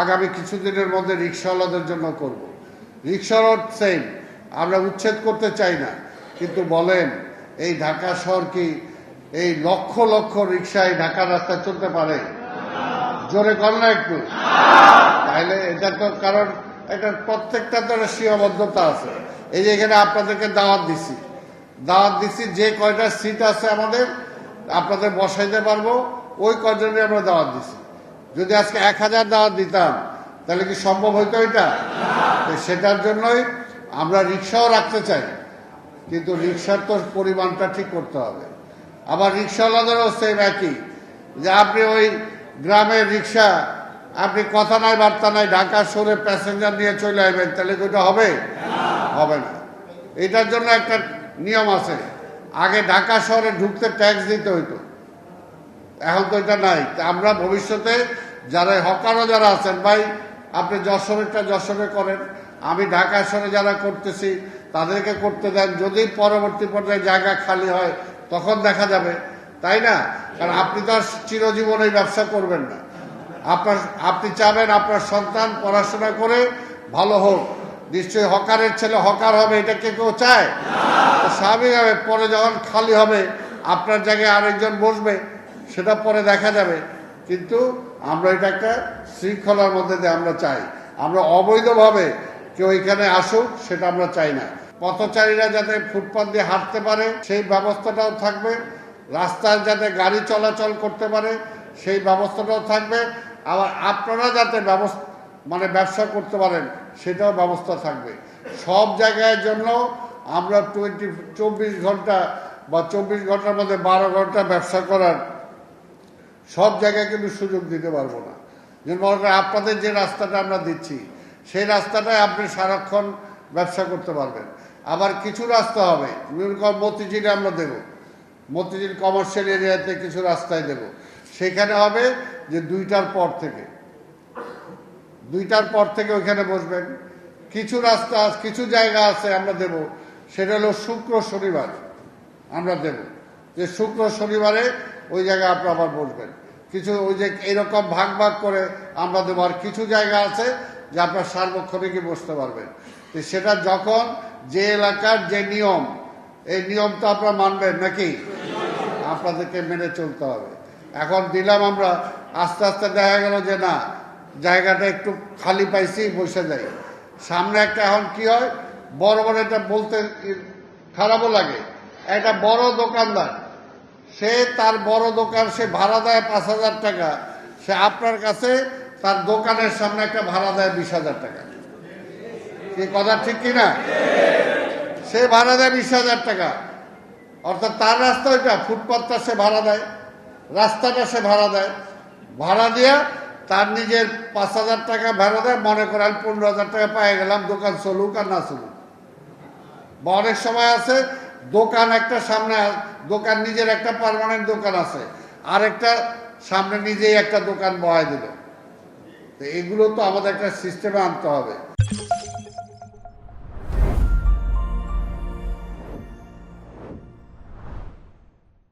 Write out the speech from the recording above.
আগামী কিছুদিনের মধ্যে রিক্সাওয়ালাদের জন্য করব। রিক্সারও সেম, আমরা উচ্ছেদ করতে চাই না, কিন্তু বলেন এই ঢাকা শহর কি এই লক্ষ লক্ষ রিক্সায় ঢাকার রাস্তায় চলতে পারে? জোরে কর না একটু। তাহলে এটা তো কারণ এটা প্রত্যেকটা তো সীমাবদ্ধতা আছে। এই যে এখানে আপনাদেরকে দাওয়াত দিছি যে কয়টা সিট আছে আমাদের আপনাদের বসাইতে পারবো, ওই কয়জনই আমরা দাওয়াত দিছি। যদি আজকে 1000 দাওয়াত দিতাম তাহলে কি সম্ভব হইতো এটা? সেটার জন্যই আমরা রিক্সাও রাখতে চাই, কিন্তু রিক্সার তো পরিমাণটা ঠিক করতে হবে। আবার রিক্সাওয়ালাদেরও সেম একই, যে আপনি ওই গ্রামের রিক্সা আপনি কথা নাই বার্তা নাই ঢাকা শহরে প্যাসেঞ্জার নিয়ে চলে আসবেন, তাহলে কি ওটা হবে? হবে না। এটার জন্য একটা নিয়ম আছে, আগে ঢাকা শহরে ঢুকতে ট্যাক্স দিতে হইতো, এখন তো এটা নাই। আমরা ভবিষ্যতে যারা হকারও যারা আছেন, ভাই আপনি যশোরেরটা যশোরে করেন, আমি ঢাকা শহরে যারা করতেছি তাদেরকে করতে দেন, যদি পরবর্তী পর্যায়ে জায়গা খালি হয় তখন দেখা যাবে, তাই না? কারণ আপনি তো আর চিরজীবন এই ব্যবসা করবেন না। আপনি চাবেন আপনার সন্তান পড়াশোনা করে ভালো হোক, নিশ্চয়ই হকারের ছেলে হকার হবে, এটা কেউ চায়? স্বাভাবিকভাবে পরে যখন খালি হবে আপনার জায়গায় আরেকজন বসবে, সেটা পরে দেখা যাবে। কিন্তু আমরা এটা একটা শৃঙ্খলার মধ্যে দিয়ে আমরা চাই, আমরা অবৈধভাবে কেউ এখানে আসুক সেটা আমরা চাই না। পথচারীরা যাতে ফুটপাথ দিয়ে হাঁটতে পারে সেই ব্যবস্থাটাও থাকবে, রাস্তায় যাতে গাড়ি চলাচল করতে পারে সেই ব্যবস্থাটাও থাকবে, আবার আপনারা যাতে ব্যবসা করতে পারেন সেটাও ব্যবস্থা থাকবে। সব জায়গায় জন্য আমরা 24 ঘন্টা বা 24 ঘন্টার মধ্যে 12 ঘন্টা ব্যবসা করার সব জায়গায় কিন্তু সুযোগ দিতে পারবো না। যেমন মনে করেন আপনাদের যে রাস্তাটা আমরা দিচ্ছি সেই রাস্তাটায় আপনি সারাক্ষণ ব্যবসা করতে পারবেন। আবার কিছু রাস্তা হবে, মতিঝিলে আমরা দেবো, মতিঝিল কমার্শিয়াল এরিয়াতে কিছু রাস্তায় দেব, সেখানে হবে যে 2টার পর থেকে ওইখানে বসবেন। কিছু রাস্তা কিছু জায়গা আছে আমরা দেব, সেটা হলো শুক্র শনিবার আমরা দেব, যে শুক্র শনিবারে ওই জায়গায় আপনারা আবার বসবেন। কিছু ওই যে এইরকম ভাগ করে আমরা দেবো। আর কিছু জায়গা আছে যে আপনার সার্বক্ষণিকই বসতে পারবেন। সেটা যখন যে এলাকার যে নিয়ম, এই নিয়ম তো আপনারা মানবেন নাকি? আপনাদেরকে মেনে চলতে হবে। এখন দিলাম আমরা, আস্তে আস্তে দেখা গেল যে না, জায়গাটা একটু খালি পাইছি, বসে যাই। সামনে একটা এখন কি হয়, বড় এটা বলতে খারাপও লাগে, একটা বড় দোকানদার, সে তার বড় দোকান সে ভাড়া দেয় 5000 টাকা, সে আপনার কাছে তার দোকানের সামনে একটা ভাড়া দেয় 20,000 টাকা। কি কথা ঠিক কিনা? সে ভাড়া দেয় 20,000 টাকা, অর্থাৎ তার রাস্তা ওইটা, ফুটপাথটা সে ভাড়া দেয়, রাস্তাটা সে ভাড়া দেয়, ভাড়া দিয়ে তার নিজের 5,000 টাকা ভাড়া দেয়, মনে করেন 15,000 টাকা পেয়ে গেলাম, দোকান চলুক আর না চলুক। বা অনেক সময় আছে দোকান একটা সামনে, দোকান নিজের একটা পার্মানেন্ট দোকান আছে, আরেকটা সামনে নিজেই একটা দোকান বহাই দিল। তো এগুলো তো আমাদের একটা সিস্টেমে আনতে হবে।